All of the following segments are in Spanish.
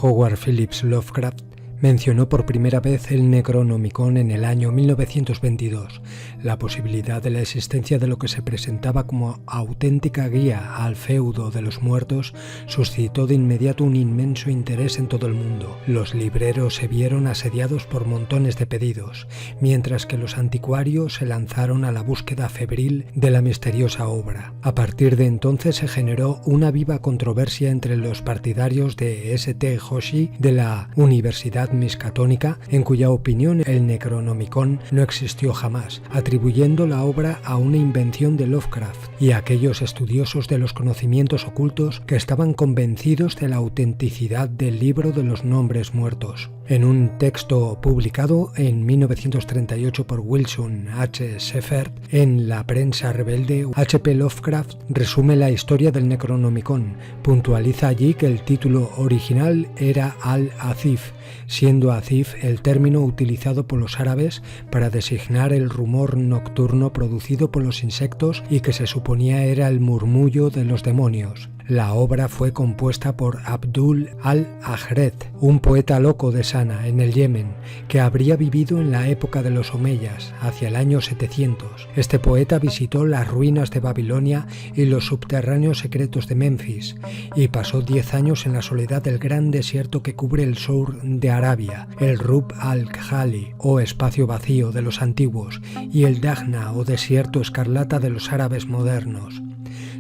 Howard Phillips Lovecraft mencionó por primera vez el Necronomicon en el año 1922. La posibilidad de la existencia de lo que se presentaba como auténtica guía al feudo de los muertos suscitó de inmediato un inmenso interés en todo el mundo. Los libreros se vieron asediados por montones de pedidos, mientras que los anticuarios se lanzaron a la búsqueda febril de la misteriosa obra. A partir de entonces se generó una viva controversia entre los partidarios de St. Hoshi de la Universidad Miskatonic, en cuya opinión el Necronomicon no existió jamás, atribuyendo la obra a una invención de Lovecraft, y a aquellos estudiosos de los conocimientos ocultos que estaban convencidos de la autenticidad del libro de los nombres muertos. En un texto publicado en 1938 por Wilson H. Shepard en La prensa rebelde, H.P. Lovecraft resume la historia del Necronomicon. Puntualiza allí que el título original era Al-Azif, siendo Azif el término utilizado por los árabes para designar el rumor nocturno producido por los insectos y que se suponía era el murmullo de los demonios. La obra fue compuesta por Abdul al-Ajred, un poeta loco de Sana, en el Yemen, que habría vivido en la época de los Omeyas, hacia el año 700. Este poeta visitó las ruinas de Babilonia y los subterráneos secretos de Memphis, y pasó 10 años en la soledad del gran desierto que cubre el sur de Arabia, el Rub al-Khali, o espacio vacío de los antiguos, y el Dagna, o desierto escarlata de los árabes modernos.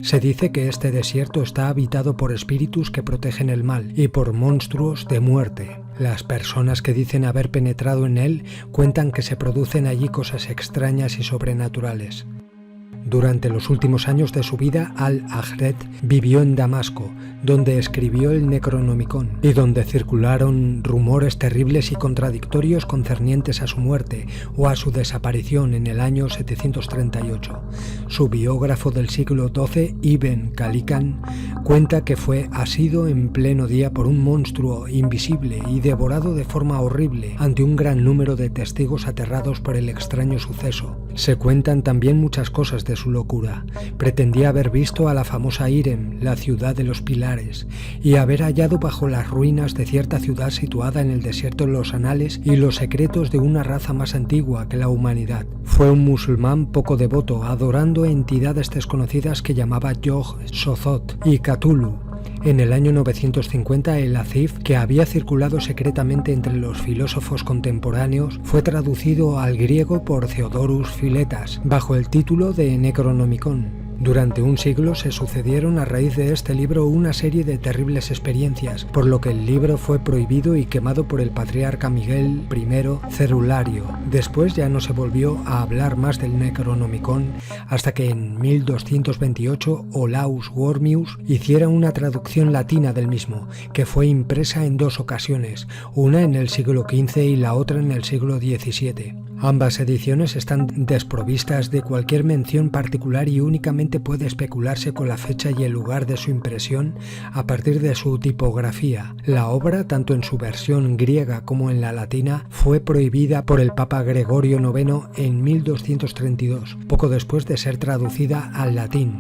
Se dice que este desierto está habitado por espíritus que protegen el mal y por monstruos de muerte. Las personas que dicen haber penetrado en él cuentan que se producen allí cosas extrañas y sobrenaturales. Durante los últimos años de su vida, Al-Ajred vivió en Damasco, donde escribió el Necronomicon y donde circularon rumores terribles y contradictorios concernientes a su muerte o a su desaparición en el año 738. Su biógrafo del siglo XII, Ibn Khalikan, cuenta que fue asido en pleno día por un monstruo invisible y devorado de forma horrible ante un gran número de testigos aterrados por el extraño suceso. Se cuentan también muchas cosas de su locura. Pretendía haber visto a la famosa Irem, la ciudad de los pilares, y haber hallado bajo las ruinas de cierta ciudad situada en el desierto los anales y los secretos de una raza más antigua que la humanidad. Fue un musulmán poco devoto, adorando entidades desconocidas que llamaba Yog Sothoth y Cthulhu. En el año 950 el Azif, que había circulado secretamente entre los filósofos contemporáneos, fue traducido al griego por Theodorus Philetas bajo el título de Necronomicon. Durante un siglo se sucedieron a raíz de este libro una serie de terribles experiencias, por lo que el libro fue prohibido y quemado por el patriarca Miguel I Cerulario. Después ya no se volvió a hablar más del Necronomicon hasta que en 1228 Olaus Wormius hiciera una traducción latina del mismo, que fue impresa en 2 ocasiones, una en el siglo XV y la otra en el siglo XVII. Ambas ediciones están desprovistas de cualquier mención particular y únicamente puede especularse con la fecha y el lugar de su impresión a partir de su tipografía. La obra, tanto en su versión griega como en la latina, fue prohibida por el Papa Gregorio IX en 1232, poco después de ser traducida al latín.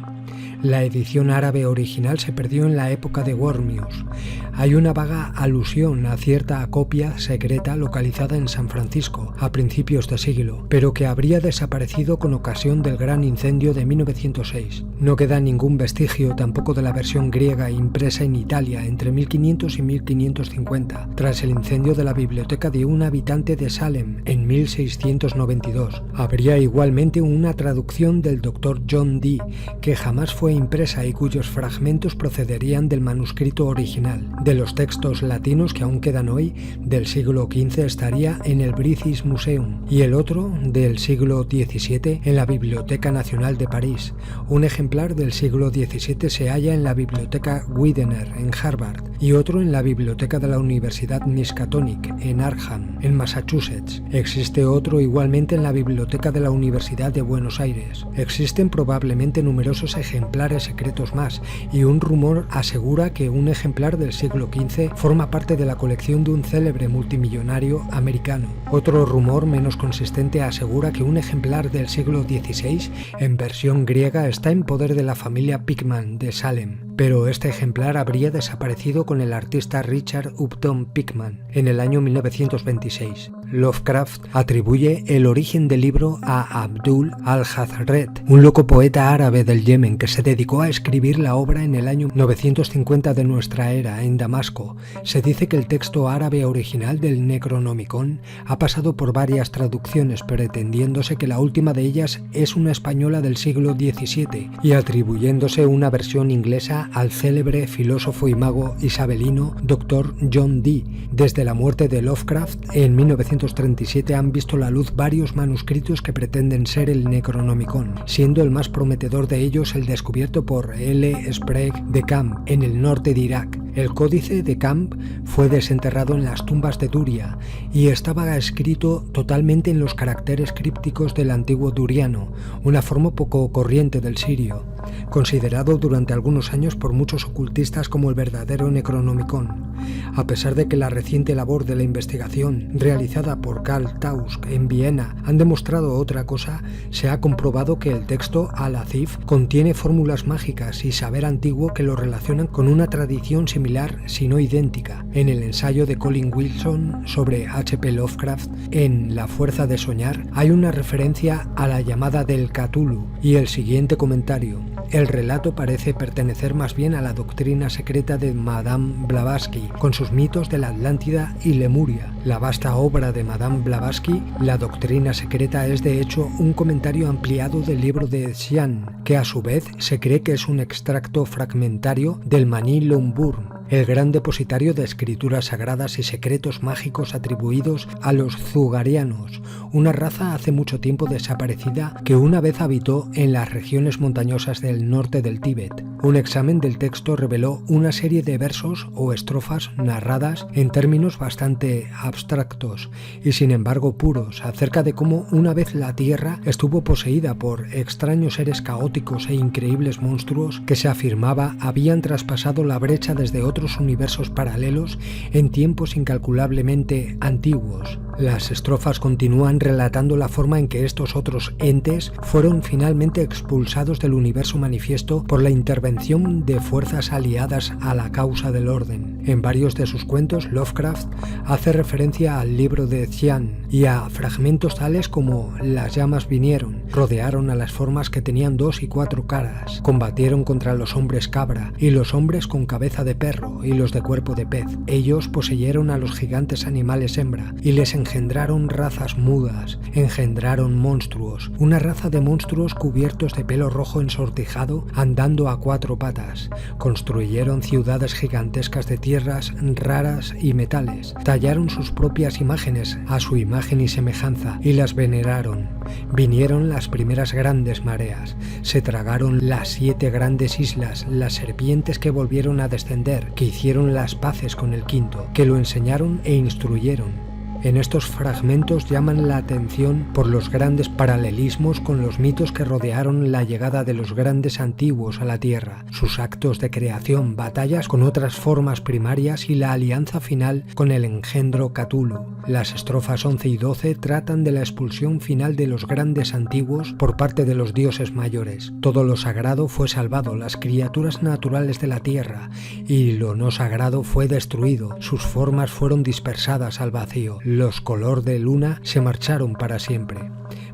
La edición árabe original se perdió en la época de Wormius. Hay una vaga alusión a cierta copia secreta localizada en San Francisco a principios de siglo, pero que habría desaparecido con ocasión del gran incendio de 1906. No queda ningún vestigio tampoco de la versión griega impresa en Italia entre 1500 y 1550, tras el incendio de la biblioteca de un habitante de Salem en 1692. Habría igualmente una traducción del Dr. John Dee, que jamás fue impresa y cuyos fragmentos procederían del manuscrito original. De los textos latinos que aún quedan hoy, del siglo XV estaría en el British Museum y el otro, del siglo XVII, en la Biblioteca Nacional de París. Un ejemplar del siglo XVII se halla en la Biblioteca Widener, en Harvard, y otro en la Biblioteca de la Universidad Miskatonic, en Arkham, en Massachusetts. Existe otro igualmente en la Biblioteca de la Universidad de Buenos Aires. Existen probablemente numerosos ejemplares secretos más, y un rumor asegura que un ejemplar del siglo XV forma parte de la colección de un célebre multimillonario americano. Otro rumor menos consistente asegura que un ejemplar del siglo XVI en versión griega está en poder de la familia Pickman de Salem. pero este ejemplar habría desaparecido con el artista Richard Upton Pickman en el año 1926. Lovecraft atribuye el origen del libro a Abdul al-Hazred, un loco poeta árabe del Yemen que se dedicó a escribir la obra en el año 950 de nuestra era en Damasco. Se dice que el texto árabe original del Necronomicon ha pasado por varias traducciones, pretendiéndose que la última de ellas es una española del siglo XVII y atribuyéndose una versión inglesa al célebre filósofo y mago isabelino Dr. John Dee. Desde la muerte de Lovecraft en 1937 han visto la luz varios manuscritos que pretenden ser el Necronomicon, siendo el más prometedor de ellos el descubierto por L. Sprague de Camp en el norte de Irak. El códice de Camp fue desenterrado en las tumbas de Duria y estaba escrito totalmente en los caracteres crípticos del antiguo duriano, una forma poco corriente del sirio, considerado durante algunos años por muchos ocultistas como el verdadero Necronomicon. A pesar de que la reciente labor de la investigación realizada por Karl Tausk en Viena han demostrado otra cosa, se ha comprobado que el texto Al-Azif contiene fórmulas mágicas y saber antiguo que lo relacionan con una tradición similar, si no idéntica. En el ensayo de Colin Wilson sobre H.P. Lovecraft, en La fuerza de soñar, hay una referencia a la llamada del Cthulhu y el siguiente comentario: el relato parece pertenecer más bien a la doctrina secreta de Madame Blavatsky, con sus mitos de la Atlántida y Lemuria. La vasta obra de Madame Blavatsky, La doctrina secreta, es de hecho un comentario ampliado del libro de Xian, que a su vez se cree que es un extracto fragmentario del Mani Lumburn, el gran depositario de escrituras sagradas y secretos mágicos atribuidos a los zugarianos, una raza hace mucho tiempo desaparecida que una vez habitó en las regiones montañosas del norte del Tíbet. Un examen del texto reveló una serie de versos o estrofas narradas en términos bastante abstractos y sin embargo puros acerca de cómo una vez la Tierra estuvo poseída por extraños seres caóticos e increíbles monstruos que se afirmaba habían traspasado la brecha desde otros universos paralelos en tiempos incalculablemente antiguos. Las estrofas continúan relatando la forma en que estos otros entes fueron finalmente expulsados del universo manifiesto por la intervención de fuerzas aliadas a la causa del orden. En varios de sus cuentos, Lovecraft hace referencia al libro de Xian y a fragmentos tales como: las llamas vinieron, rodearon a las formas que tenían 2 y 4 caras, combatieron contra los hombres cabra y los hombres con cabeza de perro y los de cuerpo de pez. Ellos poseyeron a los gigantes animales hembra y les engendraron razas mudas, engendraron monstruos, una raza de monstruos cubiertos de pelo rojo ensortijado andando a 4 patas. Construyeron ciudades gigantescas de tierras raras y metales, tallaron sus propias imágenes a su imagen y semejanza y las veneraron. Vinieron las primeras grandes mareas, se tragaron las 7 grandes islas, las serpientes que volvieron a descender, que hicieron las paces con el quinto, que lo enseñaron e instruyeron. En estos fragmentos llaman la atención por los grandes paralelismos con los mitos que rodearon la llegada de los grandes antiguos a la Tierra, sus actos de creación, batallas con otras formas primarias y la alianza final con el engendro Cthulhu. Las estrofas 11 y 12 tratan de la expulsión final de los grandes antiguos por parte de los dioses mayores. Todo lo sagrado fue salvado, las criaturas naturales de la Tierra, y lo no sagrado fue destruido, sus formas fueron dispersadas al vacío. Los color de luna se marcharon para siempre.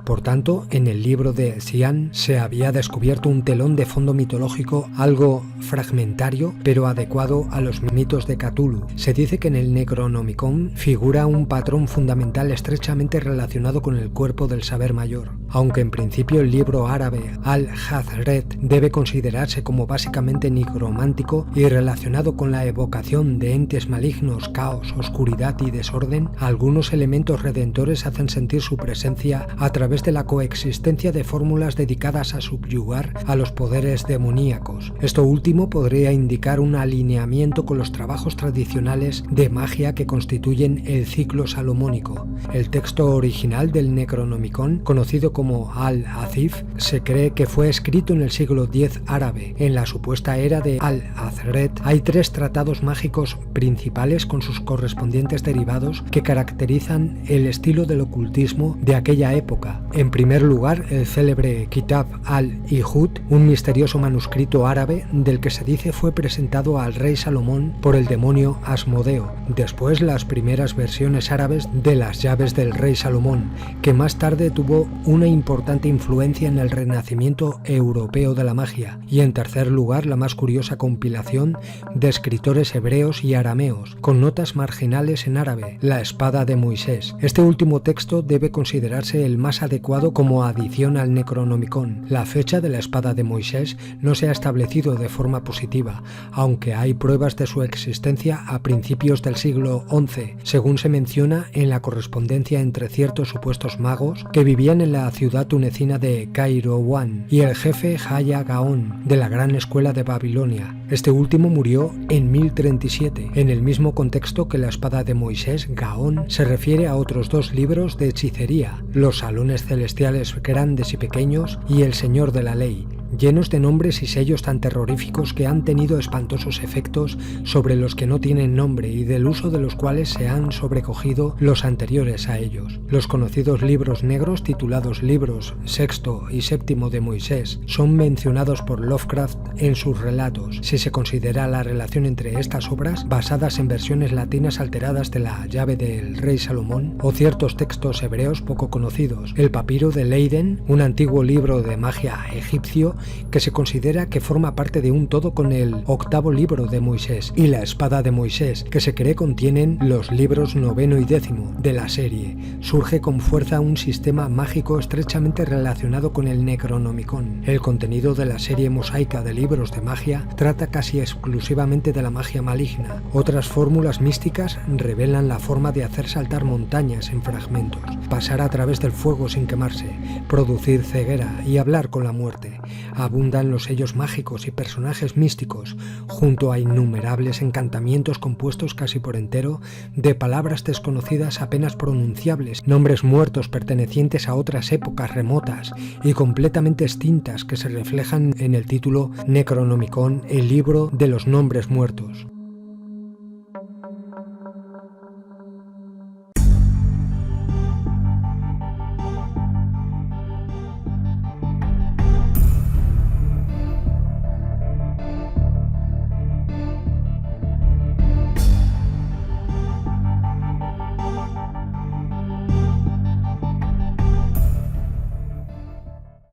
Por tanto, en el libro de Xian se había descubierto un telón de fondo mitológico algo fragmentario, pero adecuado a los mitos de Cthulhu. Se dice que en el Necronomicon figura un patrón fundamental estrechamente relacionado con el cuerpo del saber mayor. Aunque en principio el libro árabe Al-Hazred debe considerarse como básicamente necromántico y relacionado con la evocación de entes malignos, caos, oscuridad y desorden, algunos elementos redentores hacen sentir su presencia a través de la coexistencia de fórmulas dedicadas a subyugar a los poderes demoníacos. Esto último podría indicar un alineamiento con los trabajos tradicionales de magia que constituyen el ciclo salomónico. El texto original del Necronomicon, conocido como Al-Azif, se cree que fue escrito en el siglo X árabe. En la supuesta era de Al-Hazred hay 3 tratados mágicos principales con sus correspondientes derivados que caracterizan el estilo del ocultismo de aquella época. En primer lugar, el célebre Kitab al-Ihud, un misterioso manuscrito árabe del que se dice fue presentado al rey Salomón por el demonio Asmodeo. Después, las primeras versiones árabes de las llaves del rey Salomón, que más tarde tuvo una importante influencia en el renacimiento europeo de la magia. Y en tercer lugar, la más curiosa compilación de escritores hebreos y arameos, con notas marginales en árabe, la Espada de Moisés. Este último texto debe considerarse el más adecuado como adición al Necronomicon. La fecha de la Espada de Moisés no se ha establecido de forma positiva, aunque hay pruebas de su existencia a principios del siglo XI, según se menciona en la correspondencia entre ciertos supuestos magos que vivían en la ciudad tunecina de Cairouan y el jefe Haya Gaon de la Gran Escuela de Babilonia. Este último murió en 1037. En el mismo contexto que la Espada de Moisés, Gaón se refiere a otros dos libros de hechicería, los Salones Celestiales Grandes y Pequeños y El Señor de la Ley, llenos de nombres y sellos tan terroríficos que han tenido espantosos efectos sobre los que no tienen nombre y del uso de los cuales se han sobrecogido los anteriores a ellos. Los conocidos libros negros titulados Libros Sexto y Séptimo de Moisés son mencionados por Lovecraft en sus relatos, si se considera la relación entre estas obras, basadas en versiones latinas alteradas de la llave del rey Salomón, o ciertos textos hebreos poco conocidos. El papiro de Leiden, un antiguo libro de magia egipcio que se considera que forma parte de un todo con el octavo libro de Moisés, y la Espada de Moisés, que se cree contienen los libros 9 y 10 de la serie. Surge con fuerza un sistema mágico estrechamente relacionado con el Necronomicon. El contenido de la serie mosaica de libros de magia trata casi exclusivamente de la magia maligna. Otras fórmulas místicas revelan la forma de hacer saltar montañas en fragmentos, pasar a través del fuego sin quemarse, producir ceguera y hablar con la muerte. Abundan los sellos mágicos y personajes místicos, junto a innumerables encantamientos compuestos casi por entero de palabras desconocidas apenas pronunciables, nombres muertos pertenecientes a otras épocas remotas y completamente extintas que se reflejan en el título Necronomicon, el libro de los nombres muertos.